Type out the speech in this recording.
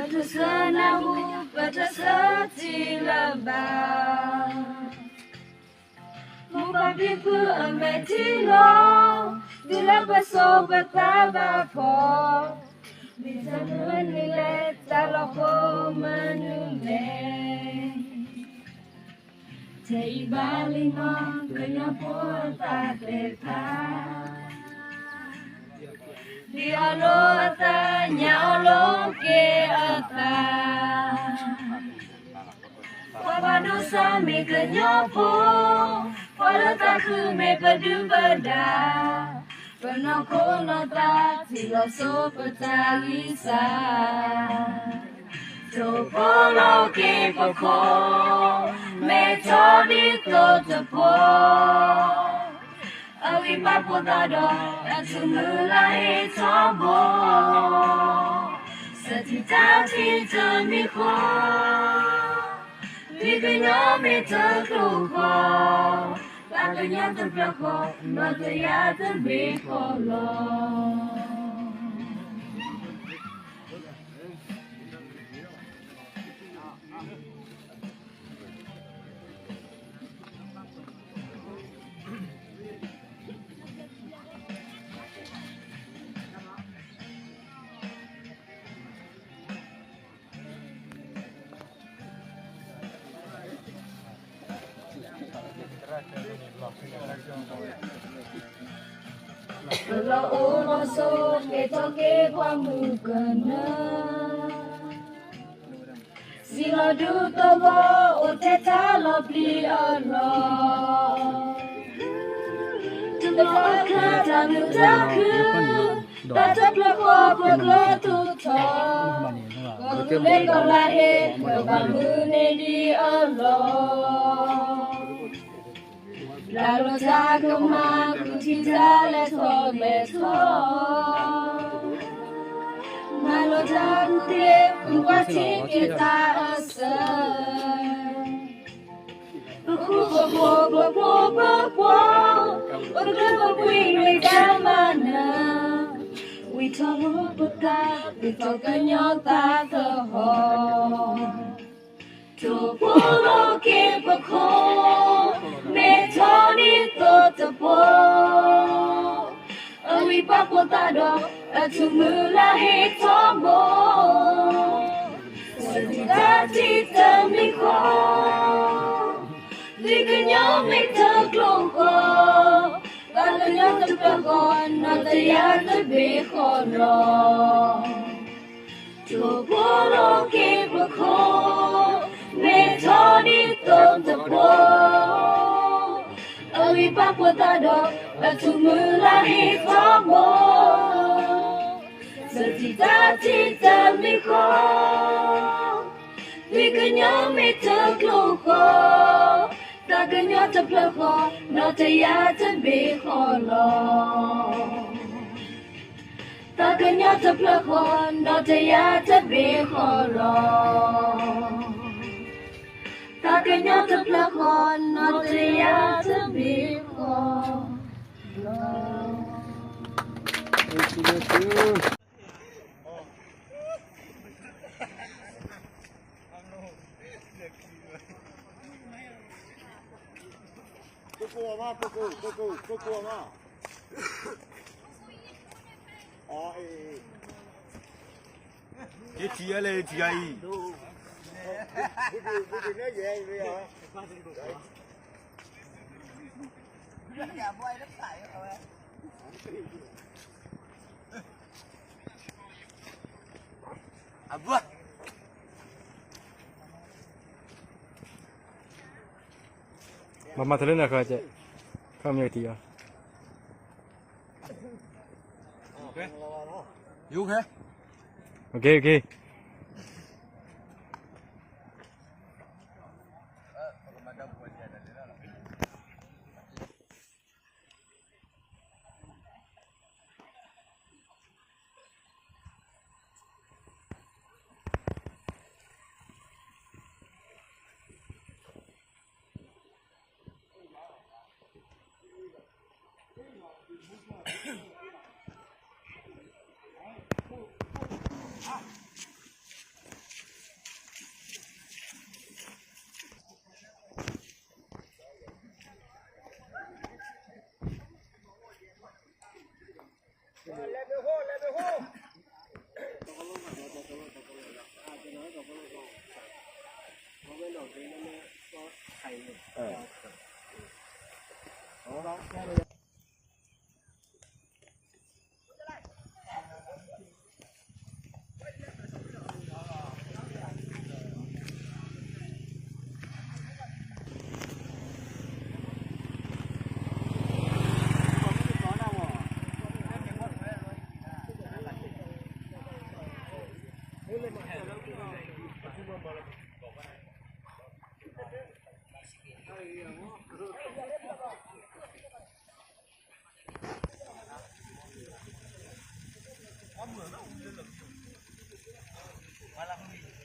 Bertesenahu, bertesetilabah Mubabiku ametilo Dilabaso bertabapo Bisa menilai taloko menilai Teibalino kenyapo tak lepas Di alo atanya olo ke atas Wabado sami kenyapo Wala taku me padubada Penoko nota siloso petagisa Topolo ke poko Metodi totepo Awi papo dado Atumulahi tobo Setita miko Diganya mita kluko Takanya terbloko Mataya terbikolo Kalau ulo so ketoke kwa mukana Silo duto bo uteta lo pli oro Tebaka tamutaku Tatak lo kwa paglo tuto Kogule kolahe Kebamune di oro Lalu takuma kutita leto Malu takute kuwati kita asal Tupolo ke pako, metodi totepo. Awi papo tado, atumula hitobo. Sedita cita miko, liganya mita kloko. Kalanya terpako, nataya terbekoro. Tupolo ke pako. Metodi totepo Awi papo tado Atumula hitobo Setita-tita miko Liganya mita kloko Taganya tepleko Notaya tebikolo Taganya tepleko Notaya tebikolo Takanya terpelakon, notaya terbikon. Kuku ama, kuku ama. Oh, Cái chia lên thì ai? Kuku nó về bây giờ. Apa? Mama terus nak kerja, kamu yang tiga. Okay. You okay? Okay. Malam ni.